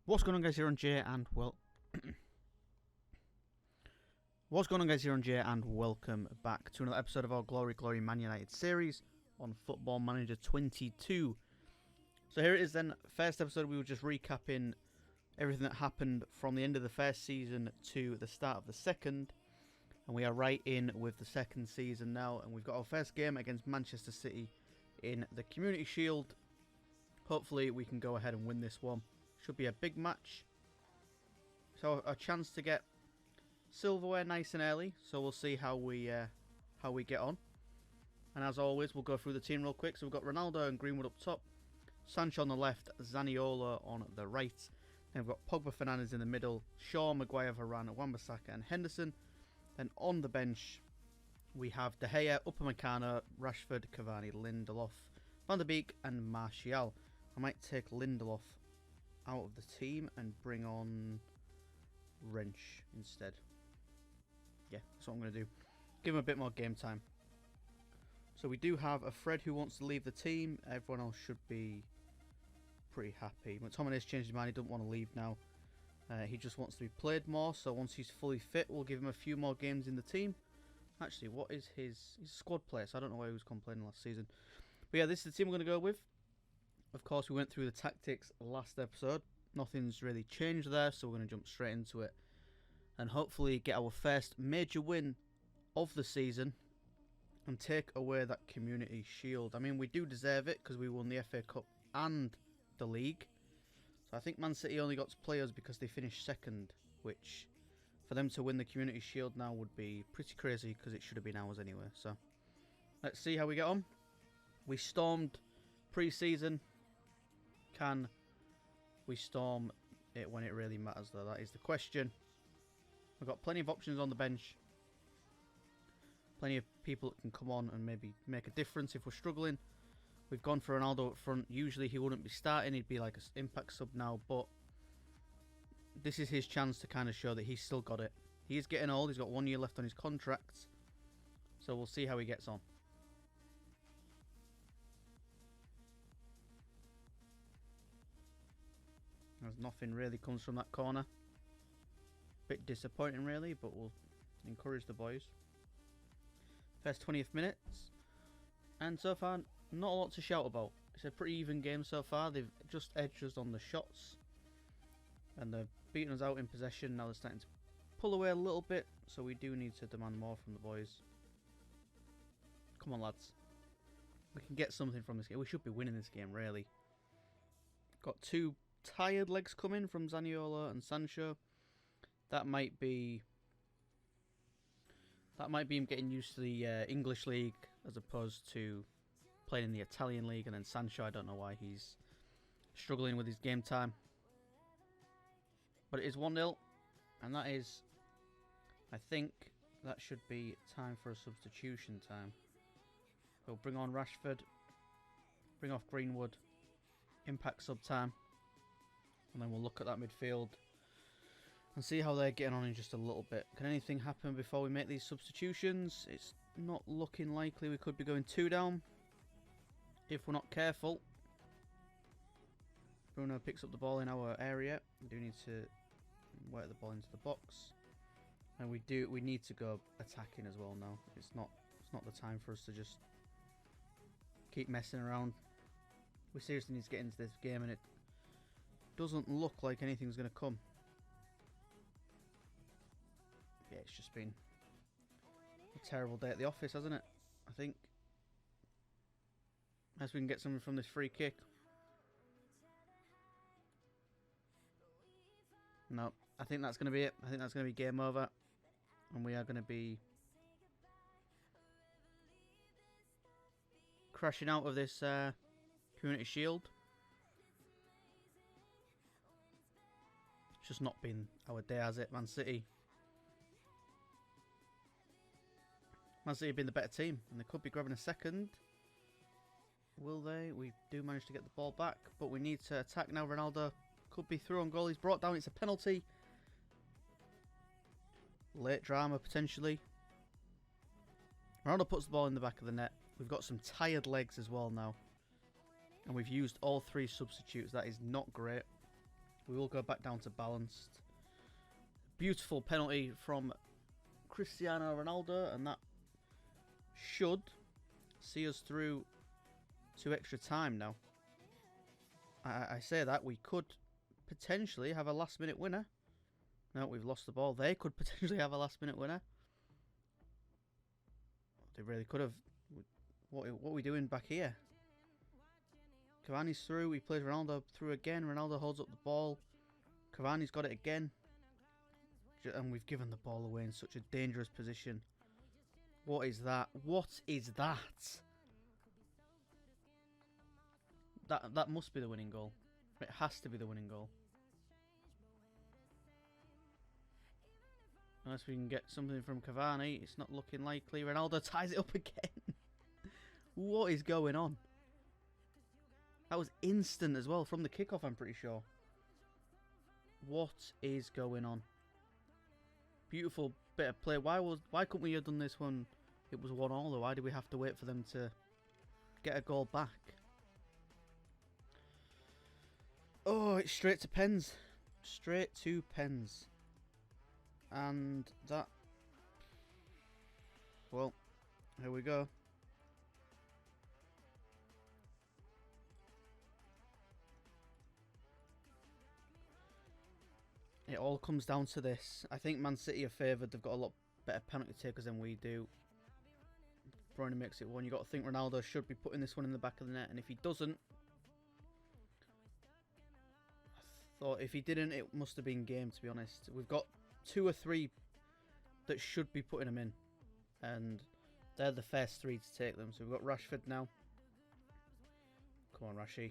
What's going on, guys? EirronJ and What's going on, guys? EirronJ and welcome back to another episode of our Glory Man United series on Football Manager 22. So here it is then. First episode, we were just recapping everything that happened from the end of the first season to the start of the second, and we are right in with the second season now, and we've got our first game against Manchester City in the Community Shield. Hopefully we can go ahead and win this one. Should be a big match. So a chance to get silverware nice and early. So we'll see how we get on. And as always, we'll go through the team real quick. So we've got Ronaldo and Greenwood up top, Sancho on the left, Zaniolo on the right. Then we've got Pogba, Fernandes in the middle, Shaw, Maguire, Varane, Wan-Bissaka and Henderson. Then on the bench we have De Gea, Upamecano, Rashford, Cavani, Lindelof, Van der Beek and Martial. I might take Lindelof out of the team and bring on Wrench instead. Yeah, that's what I'm going to do. Give him a bit more game time. So we do have a Fred who wants to leave the team. Everyone else should be pretty happy. McTominay has changed his mind. He doesn't want to leave now. He just wants to be played more. So once he's fully fit, we'll give him a few more games in the team. Actually, what is he's a squad player, so I don't know why he was complaining last season. But yeah, this is the team we're going to go with. Of course, we went through the tactics last episode. Nothing's really changed there, so we're going to jump straight into it. And hopefully get our first major win of the season and take away that Community Shield. I mean, we do deserve it because we won the FA Cup and the league. So I think Man City only got to play us because they finished second, which for them to win the Community Shield now would be pretty crazy because it should have been ours anyway. So let's see how we get on. We stormed pre-season. Can we storm it when it really matters, though? That is the question. We've got plenty of options on the bench. Plenty of people that can come on and maybe make a difference if we're struggling. We've gone for Ronaldo up front. Usually he wouldn't be starting. He'd be like an impact sub now. But this is his chance to kind of show that he's still got it. He is getting old. He's got 1 year left on his contract. So we'll see how he gets on. As nothing really comes from that corner. Bit disappointing really, but we'll encourage the boys. First 20th minutes. And so far, not a lot to shout about. It's a pretty even game so far. They've just edged us on the shots. And they're beating us out in possession. Now they're starting to pull away a little bit. So we do need to demand more from the boys. Come on, lads. We can get something from this game. We should be winning this game, really. Got two tired legs coming from Zaniolo and Sancho. That might be him getting used to the English league as opposed to playing in the Italian league. And then Sancho, I don't know why he's struggling with his game time. But it is 1-0, and that is, I think that should be time for a substitution time. We'll bring on Rashford, bring off Greenwood, impact sub time. And then we'll look at that midfield and see how they're getting on in just a little bit. Can anything happen before we make these substitutions? It's not looking likely. We could be going 2 down if we're not careful. Bruno picks up the ball in our area. We do need to work the ball into the box. And we need to go attacking as well now. It's not the time for us to just keep messing around. We seriously need to get into this game, and it doesn't look like anything's going to come. Yeah, it's just been a terrible day at the office, hasn't it? I think. Unless we can get something from this free kick. No, I think that's going to be it. I think that's going to be game over. And we are going to be crashing out of this Community Shield. It's just not been our day, has it? Man City have been the better team, and they could be grabbing a second. Will they? We do manage to get the ball back, but we need to attack now. Ronaldo could be through on goal. He's brought down. It's a penalty. Late drama, potentially. Ronaldo puts the ball in the back of the net. We've got some tired legs as well now. And we've used all 3 substitutes. That is not great. We will go back down to balanced. Beautiful penalty from Cristiano Ronaldo, and that should see us through to extra time now. I say that we could potentially have a last minute winner. No, we've lost the ball. They could potentially have a last minute winner. They really could have. What are we doing back here? Cavani's through. He plays Ronaldo through again. Ronaldo holds up the ball. Cavani's got it again. And we've given the ball away in such a dangerous position. What is that? What is that? That must be the winning goal. It has to be the winning goal. Unless we can get something from Cavani. It's not looking likely. Ronaldo ties it up again. What is going on? That was instant as well from the kickoff, I'm pretty sure. What is going on? Beautiful bit of play. Why couldn't we have done this when it was 1-1 though? Why did we have to wait for them to get a goal back? Oh, it's straight to pens. Straight to pens. And that... Well, here we go. It all comes down to this. I think Man City are favoured. They've got a lot better penalty takers than we do. Bruyne makes it one. You've got to think Ronaldo should be putting this one in the back of the net. And if he doesn't... I thought if he didn't, it must have been game, to be honest. We've got 2 or 3 that should be putting them in. And they're the first 3 to take them. So we've got Rashford now. Come on, Rashi.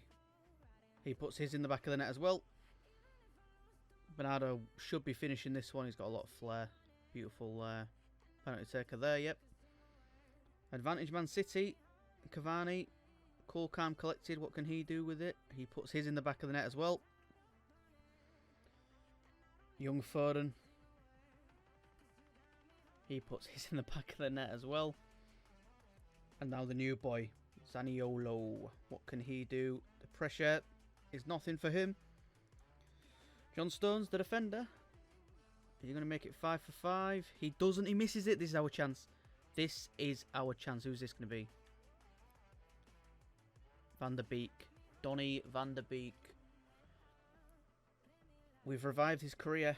He puts his in the back of the net as well. Bernardo should be finishing this one. He's got a lot of flair. Beautiful penalty taker there, yep. Advantage Man City. Cavani. Cool, calm, collected. What can he do with it? He puts his in the back of the net as well. Young Foden. He puts his in the back of the net as well. And now the new boy, Zaniolo. What can he do? The pressure is nothing for him. John Stones, the defender. Are you going to make it 5 for 5? He doesn't. He misses it. This is our chance. This is our chance. Who's this going to be? Van der Beek. Donny van der Beek. We've revived his career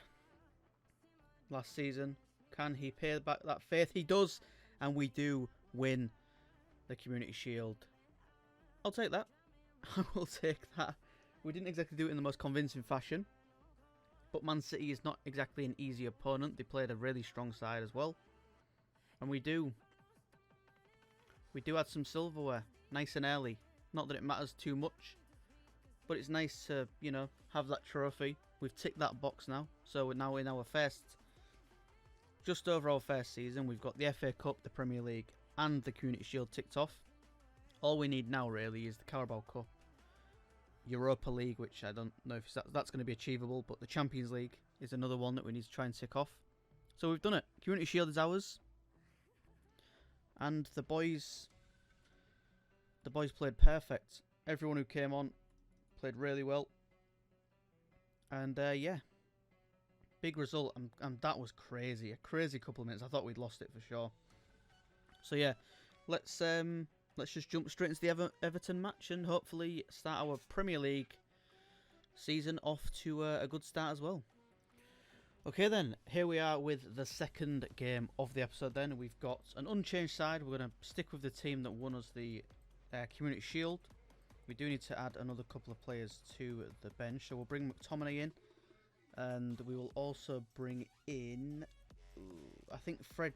last season. Can he pay back that faith? He does. And we do win the Community Shield. I'll take that. I will take that. We didn't exactly do it in the most convincing fashion. But Man City is not exactly an easy opponent. They played a really strong side as well. And we do add some silverware. Nice and early. Not that it matters too much. But it's nice to, you know, have that trophy. We've ticked that box now. So we're now in our first, just over our first season. We've got the FA Cup, the Premier League, and the Community Shield ticked off. All we need now really is the Carabao Cup. Europa League, which I don't know if that's going to be achievable, but the Champions League is another one that we need to try and tick off. So we've done it. Community Shield is ours. And the boys played perfect. Everyone who came on played really well. And yeah, big result. And that was crazy. A crazy couple of minutes. I thought we'd lost it for sure. So yeah, let's just jump straight into the Everton match and hopefully start our Premier League season off to a good start as well. Okay then, here we are with the second game of the episode then. We've got an unchanged side. We're going to stick with the team that won us the Community Shield. We do need to add another couple of players to the bench. So we'll bring McTominay in. And we will also bring in... I think Fred...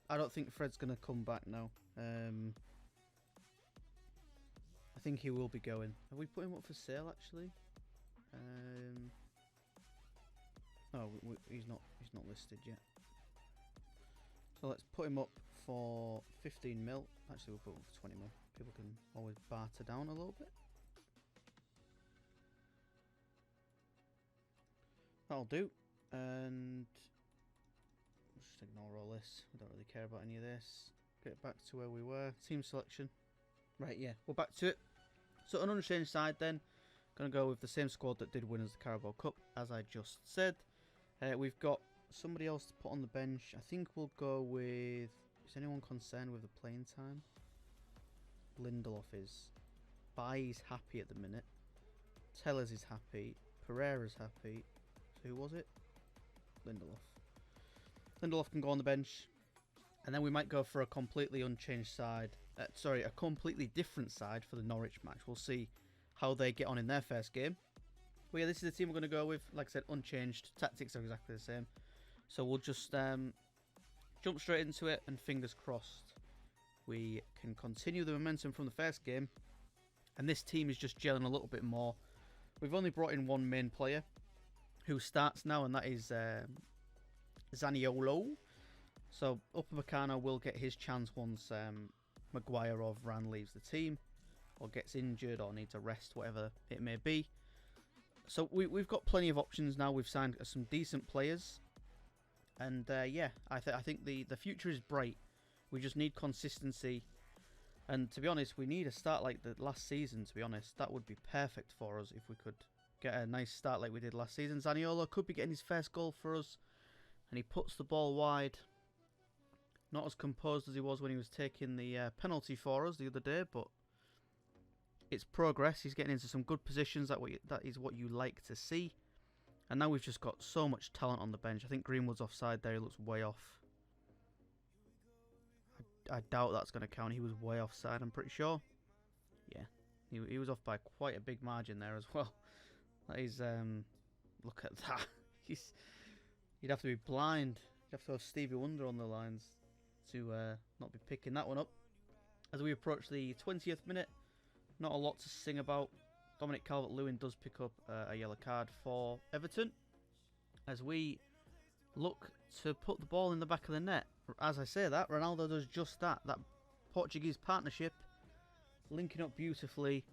I don't think Fred's going to come back now. I think he will be going. Have we put him up for sale actually? No, he's not listed yet. So let's put him up for 15 mil. Actually, we'll put him up for 20 mil. People can always barter down a little bit. That'll do. And we'll just ignore all this. We don't really care about any of this. Get back to where we were. Team selection. Right, yeah, we're back to it. So an unchanged side then. Going to go with the same squad that did win us the Carabao Cup, as I just said. We've got somebody else to put on the bench. I think we'll go with... Is anyone concerned with the playing time? Lindelof is. Bailly's happy at the minute. Tellers is happy. Pereira's happy. So who was it? Lindelof. Lindelof can go on the bench. And then we might go for a completely unchanged side. A completely different side for the Norwich match. We'll see how they get on in their first game. But yeah, this is the team we're going to go with. Like I said, unchanged. Tactics are exactly the same. So we'll just jump straight into it, and fingers crossed we can continue the momentum from the first game. And this team is just gelling a little bit more. We've only brought in one main player who starts now, and that is Zaniolo. So Upamecano will get his chance once Maguire or Varane leaves the team, or gets injured, or needs a rest, whatever it may be. So we've got plenty of options now. We've signed some decent players. And yeah, I think the future is bright. We just need consistency. And to be honest, we need a start like the last season, to be honest. That would be perfect for us if we could get a nice start like we did last season. Zaniolo could be getting his first goal for us. And he puts the ball wide. Not as composed as he was when he was taking the penalty for us the other day, but it's progress. He's getting into some good positions. That is what you like to see. And now we've just got so much talent on the bench. I think Greenwood's offside there. He looks way off. I doubt that's going to count. He was way offside, I'm pretty sure. Yeah, he was off by quite a big margin there as well. That is, look at that. You'd have to be blind. You'd have to have Stevie Wonder on the lines to not be picking that one up. As we approach the 20th minute, not a lot to sing about. Dominic Calvert-Lewin does pick up a yellow card for Everton as we look to put the ball in the back of the net. As I say that, Ronaldo does just that. That Portuguese partnership linking up beautifully.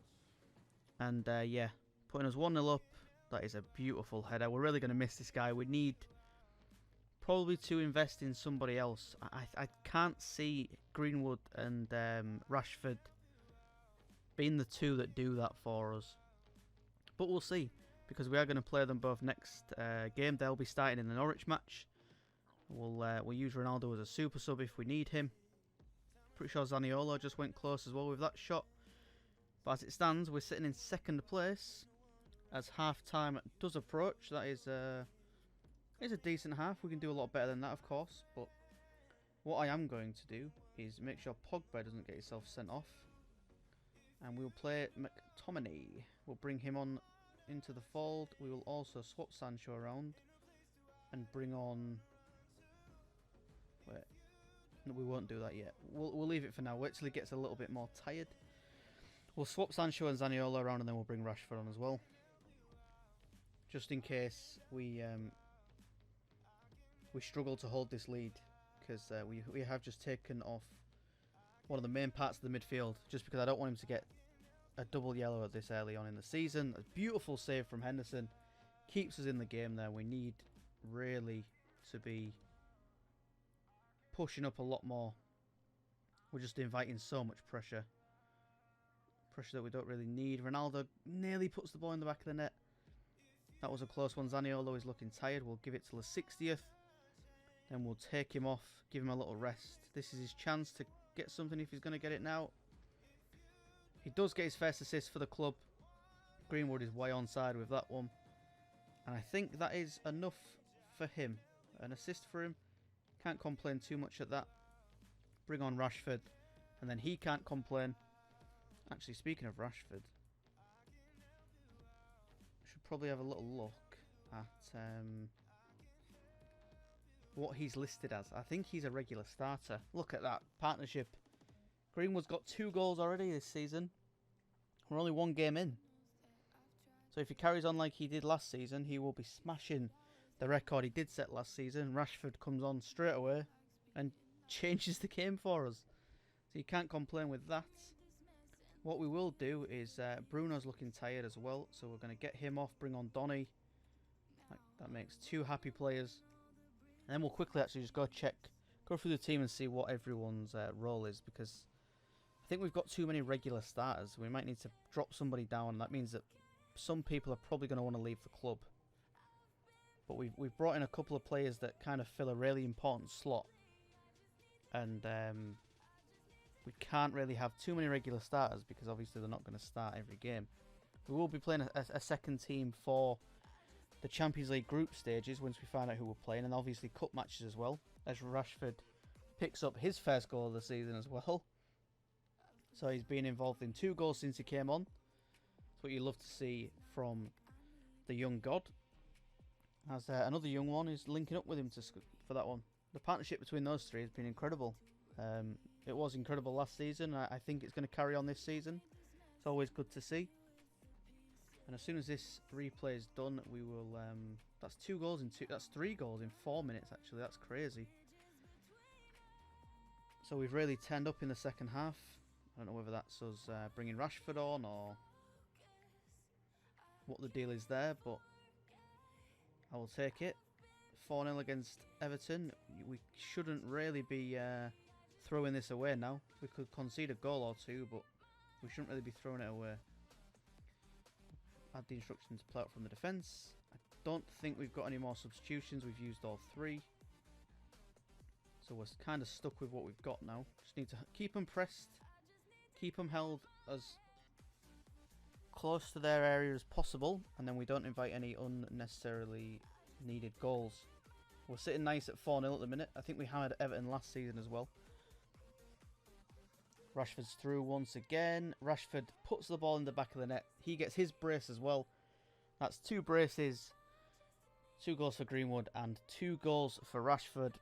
And yeah, putting us 1-0 up. That is a beautiful header. We're really going to miss this guy. We need probably to invest in somebody else. I can't see Greenwood and Rashford being the two that do that for us. But we'll see, because we are going to play them both next game. They'll be starting in the Norwich match. We'll use Ronaldo as a super sub if we need him. Pretty sure Zaniolo just went close as well with that shot. But as it stands, we're sitting in second place as half-time does approach. That is a decent half. We can do a lot better than that, of course. But what I am going to do is make sure Pogba doesn't get himself sent off. And we'll play McTominay. We'll bring him on into the fold. We will also swap Sancho around and bring on... Wait. No, we won't do that yet. We'll leave it for now. Wait till he gets a little bit more tired. We'll swap Sancho and Zaniolo around, and then we'll bring Rashford on as well. Just in case we struggle to hold this lead. Because we have just taken off one of the main parts of the midfield, just because I don't want him to get a double yellow at this early on in the season. A beautiful save from Henderson. Keeps us in the game there. We need really to be pushing up a lot more. We're just inviting so much pressure. Pressure that we don't really need. Ronaldo nearly puts the ball in the back of the net. That was a close one. Zaniolo is looking tired. We'll give it till the 60th. Then we'll take him off. Give him a little rest. This is his chance to get something if he's going to get it now. He does get his first assist for the club. Greenwood is way onside with that one. And I think that is enough for him. An assist for him. Can't complain too much at that. Bring on Rashford. And then he can't complain. Actually, speaking of Rashford, I should probably have a little look at what he's listed as. I think he's a regular starter. Look at that partnership. Greenwood's got 2 goals already this season. We're only 1 game in. So if he carries on like he did last season, he will be smashing the record he did set last season. Rashford comes on straight away and changes the game for us. So you can't complain with that. What we will do is Bruno's looking tired as well, so we're going to get him off, bring on Donny. That makes 2 happy players. And then we'll quickly actually just go through the team and see what everyone's role is, because I think we've got too many regular starters. We might need to drop somebody down. That means that some people are probably going to want to leave the club. But we've brought in a couple of players that kind of fill a really important slot. And we can't really have too many regular starters because obviously they're not going to start every game. We will be playing a second team for the Champions League group stages once we find out who we're playing, and obviously cup matches as well, as Rashford picks up his first goal of the season as well. So he's been involved in 2 goals since he came on. That's what you love to see from the young god. As another young one is linking up with him for that one. The partnership between those three has been incredible. It was incredible last season. I think it's going to carry on this season. It's always good to see. And as soon as this replay is done, we will... that's 2 goals in 2... That's 3 goals in 4 minutes, actually. That's crazy. So we've really turned up in the second half. I don't know whether that's us bringing Rashford on or what the deal is there, but I will take it. 4-0 against Everton. We shouldn't really be throwing this away now. We could concede a goal or 2, but we shouldn't really be throwing it away. Add the instructions to play out from the defence. I don't think we've got any more substitutions. We've used all 3. So we're kind of stuck with what we've got now. Just need to keep them pressed. Keep them held as close to their area as possible. And then we don't invite any unnecessarily needed goals. We're sitting nice at 4-0 at the minute. I think we hammered Everton last season as well. Rashford's through once again. Rashford puts the ball in the back of the net. He gets his brace as well. That's 2 braces. 2 goals for Greenwood and 2 goals for Rashford.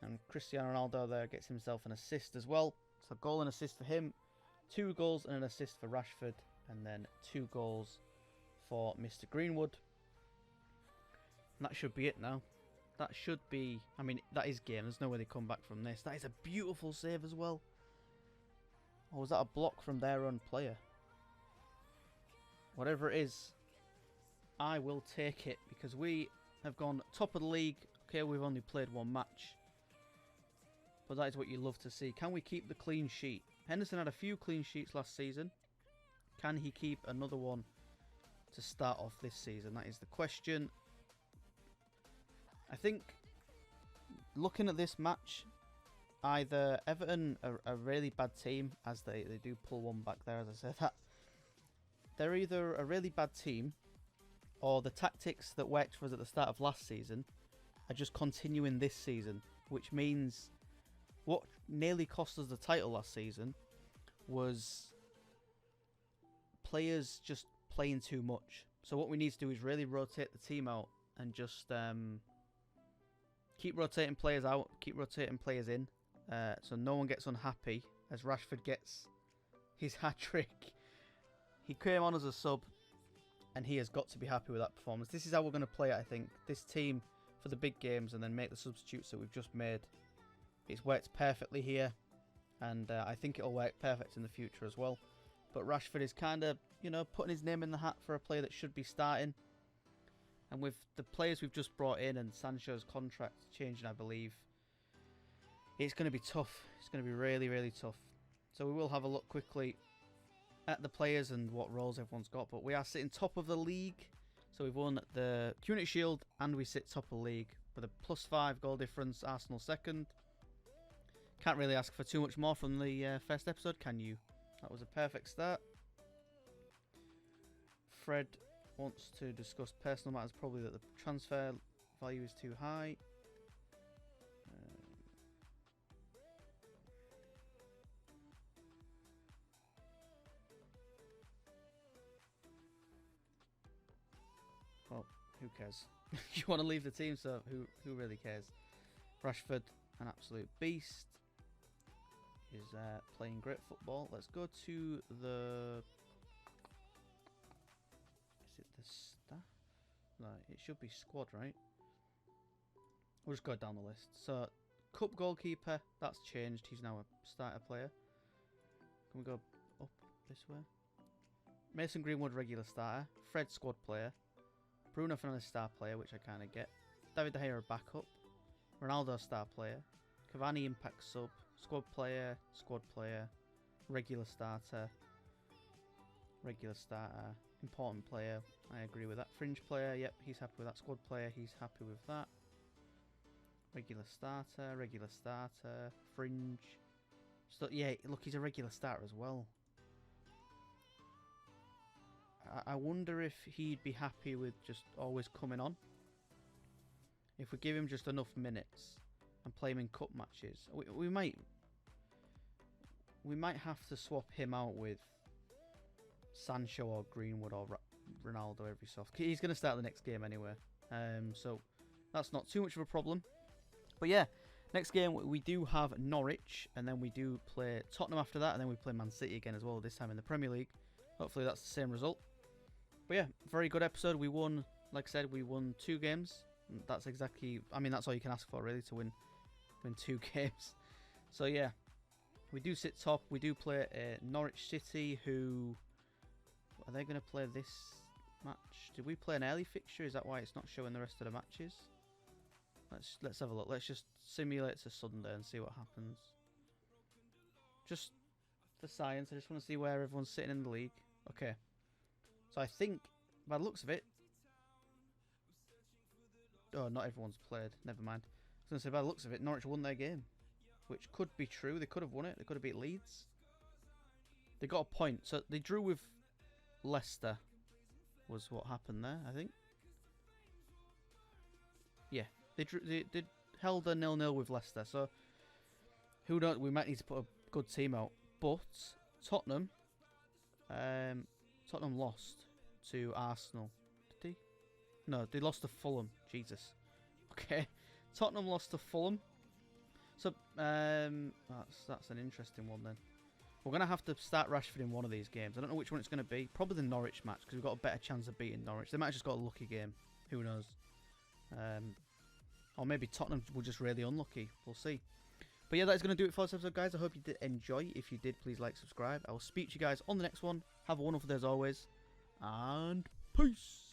And Cristiano Ronaldo there gets himself an assist as well. So goal and assist for him. 2 goals and an assist for Rashford. And then 2 goals for Mr. Greenwood. And that should be it now. That should be... I mean, that is game. There's no way they come back from this. That is a beautiful save as well. Or was that a block from their own player? Whatever it is, I will take it because we have gone top of the league. Okay, we've only played 1 match. But that is what you love to see. Can we keep the clean sheet? Henderson had a few clean sheets last season. Can he keep another one to start off this season? That is the question. I think looking at this match, either Everton are a really bad team, as they do pull one back there, as I said that. They're either a really bad team, or the tactics that worked for us at the start of last season are just continuing this season, which means what nearly cost us the title last season was players just playing too much. So what we need to do is really rotate the team out and just keep rotating players out, keep rotating players in. So no one gets unhappy as Rashford gets his hat-trick. He came on as a sub and he has got to be happy with that performance. This is how we're going to play it, I think. This team for the big games and then make the substitutes that we've just made. It's worked perfectly here and I think it'll work perfect in the future as well. But Rashford is kind of, you know, putting his name in the hat for a player that should be starting. And with the players we've just brought in and Sancho's contract changing, I believe, it's going to be tough. It's going to be really, really tough. So we will have a look quickly at the players and what roles everyone's got. But we are sitting top of the league. So we've won the Community Shield and we sit top of the league with a +5 goal difference. Arsenal second. Can't really ask for too much more from the first episode, can you? That was a perfect start. Fred wants to discuss personal matters, probably that the transfer value is too high. Well, who cares? You want to leave the team, so who really cares? Rashford, an absolute beast, is playing great football. Let's go to the... Is it the staff? No, it should be squad, right? We'll just go down the list. So, Cup goalkeeper, that's changed. He's now a starter player. Can we go up this way? Mason Greenwood, regular starter. Fred, squad player. Bruno Fernandes, star player, which I kind of get. David De Gea, backup. Ronaldo, star player. Cavani, impact sub. Squad player, regular starter, Important player. I agree with that. Fringe player. Yep, he's happy with that. Squad player. He's happy with that. Regular starter. Regular starter. Fringe. So, yeah, look, he's a regular starter as well. I wonder if he'd be happy with just always coming on. If we give him just enough minutes and play him in cup matches, we might have to swap him out with Sancho or Greenwood or Ronaldo every so often. He's going to start the next game anyway, so that's not too much of a problem. But yeah, next game we do have Norwich, and then we do play Tottenham after that, and then we play Man City again as well, this time in the Premier League. Hopefully that's the same result. But yeah, very good episode. We won, like I said, we won 2 games. That's exactly, I mean, that's all you can ask for really, to win 2 games. So yeah, we do sit top. We do play Norwich City, who are they going to play this match? Did we play an early fixture? Is that why it's not showing the rest of the matches? Let's have a look. Let's just simulate to Sunday and see what happens. Just for science, I just want to see where everyone's sitting in the league. Okay. So I think, by the looks of it... Oh, not everyone's played. Never mind. I was going to say, by the looks of it, Norwich won their game. Which could be true. They could have won it. They could have beat Leeds. They got a point. So they drew with Leicester. Was what happened there, I think. Yeah. They held a 0-0 with Leicester. So, who knows? We might need to put a good team out. But, Tottenham... Tottenham lost to Arsenal. Did they? No, they lost to Fulham. Jesus. Okay. Tottenham lost to Fulham. So, that's an interesting one then. We're going to have to start Rashford in one of these games. I don't know which one it's going to be. Probably the Norwich match, because we've got a better chance of beating Norwich. They might have just got a lucky game. Who knows? Or maybe Tottenham were just really unlucky. We'll see. But yeah, that's going to do it for this episode, guys. I hope you did enjoy. If you did, please like, subscribe. I will speak to you guys on the next one. Have a wonderful day as always. And peace.